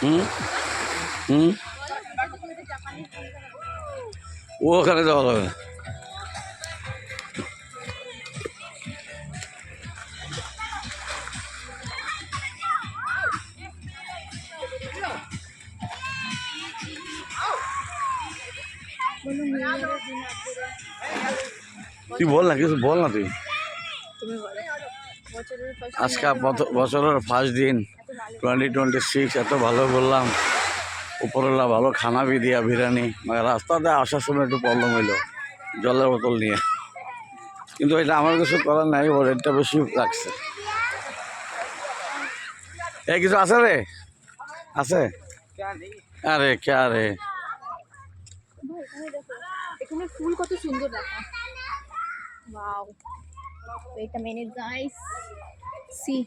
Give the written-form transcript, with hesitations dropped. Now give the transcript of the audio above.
হুম হুম ওখানে যাওয়া যাবে না। তুই বল না, কিছু বল না তুই। আজকে বছরের ফার্স্ট দিন 2026, এত ভালো বললাম, উপরওয়ালা ভালো খানা বি দিয়া বিরিয়ানি, মানে রাস্তাতে আসার সময় একটু প্রবলেম হইলো জলের বোতল নিয়ে, কিন্তু এটা আমার কিছু করার নাই, ও রেটটা বেশি লাগছে। এই কিছু আছে রে, আছে? আরে কে রে, এখানে ফুল কত সুন্দর দেখা। Wow, wait a minute guys, see